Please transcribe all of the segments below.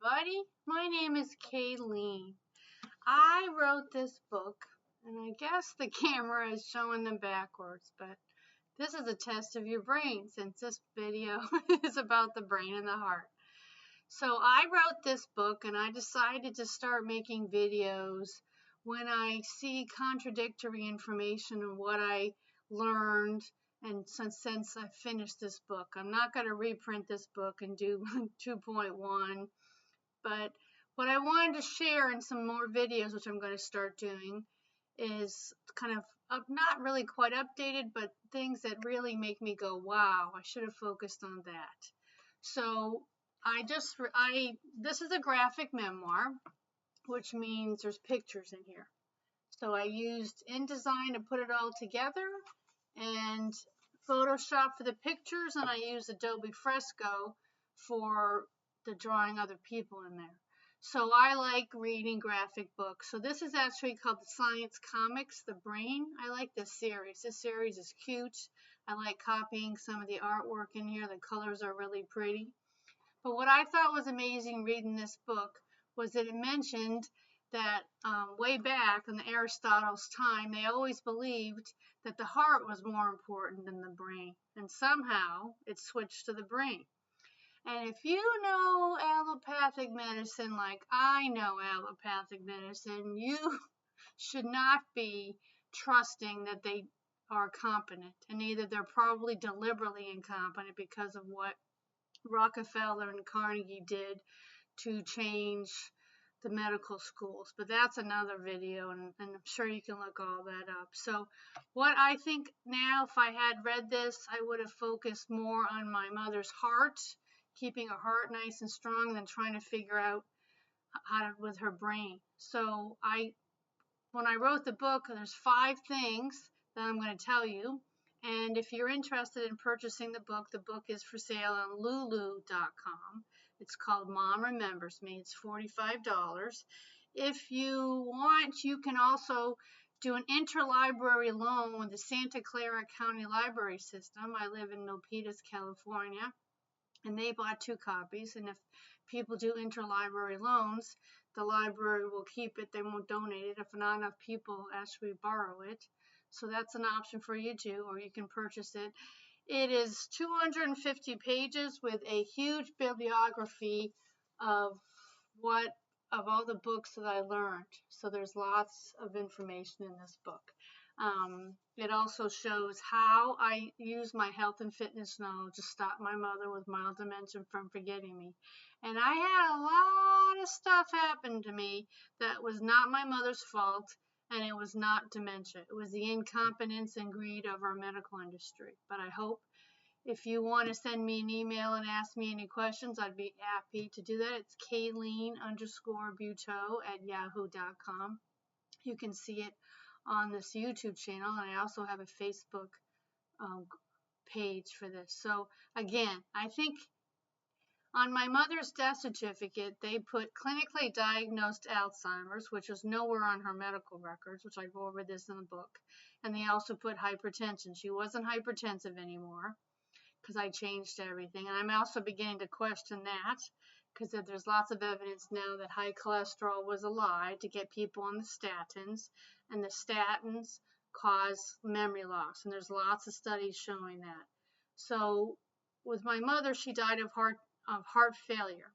everybody. My name is Kayleen. I wrote this book, and I guess the camera is showing them backwards, but this is a test of your brain since this video is about the brain and the heart. So I wrote this book, and I decided to start making videos when I see contradictory information in what I learned. And since I finished this book, I'm not going to reprint this book and do 2.1, but what I wanted to share in some more videos, which I'm going to start doing, is kind of not really quite updated, but things that really make me go, wow, I should have focused on that. So this is a graphic memoir, which means there's pictures in here. So I used InDesign to put it all together, and Photoshop for the pictures, and I used Adobe Fresco for the drawing other people in there. So I like reading graphic books. So this is actually called the Science Comics, The Brain. I like this series. This series is cute. I like copying some of the artwork in here. The colors are really pretty. But what I thought was amazing reading this book was that it mentioned that way back in Aristotle's time, they always believed that the heart was more important than the brain. And somehow it switched to the brain. And if you know allopathic medicine like I know allopathic medicine, you should not be trusting that they are competent. And either they're probably deliberately incompetent because of what Rockefeller and Carnegie did to change the medical schools, but that's another video, and I'm sure you can look all that up. So what I think now, if I had read this, I would have focused more on my mother's heart, keeping her heart nice and strong, than trying to figure out how to with her brain. So when I wrote the book, there's 5 things that I'm going to tell you. And if you're interested in purchasing the book is for sale on Lulu.com. It's called Mom Remembers Me. It's $45. If you want, you can also do an interlibrary loan with the Santa Clara County Library System. I live in Milpitas, California, and they bought 2 copies. And if people do interlibrary loans, the library will keep it. They won't donate it if not enough people actually borrow it. So that's an option for you too, or you can purchase it. It is 250 pages with a huge bibliography of all the books that I learned. So there's lots of information in this book. It also shows how I use my health and fitness knowledge to stop my mother with mild dementia from forgetting me. And I had a lot of stuff happen to me that was not my mother's fault, and it was not dementia. It was the incompetence and greed of our medical industry. But I hope if you want to send me an email and ask me any questions, I'd be happy to do that. It's Kayleen_Buteau@yahoo.com. You can see it on this YouTube channel, and I also have a Facebook page for this. So again, I think on my mother's death certificate, they put clinically diagnosed Alzheimer's, which is nowhere on her medical records, which I go over this in the book. And they also put hypertension. She wasn't hypertensive anymore because I changed everything. And I'm also beginning to question that because there's lots of evidence now that high cholesterol was a lie to get people on the statins. And the statins cause memory loss. And there's lots of studies showing that. So with my mother, she died of heart failure,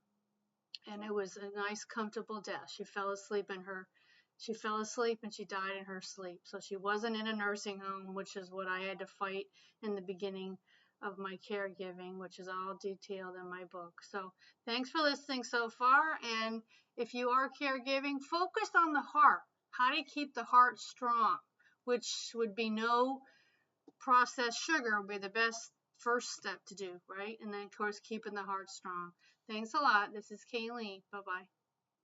and it was a nice comfortable death. She fell asleep and she died in her sleep. So she wasn't in a nursing home, which is what I had to fight in the beginning of my caregiving, which is all detailed in my book. So thanks for listening so far, and if you are caregiving, focus on the heart. How to keep the heart strong, which would be no processed sugar would be the best first step to do, right? And then, of course, keeping the heart strong. Thanks a lot. This is Kayleen. Bye-bye.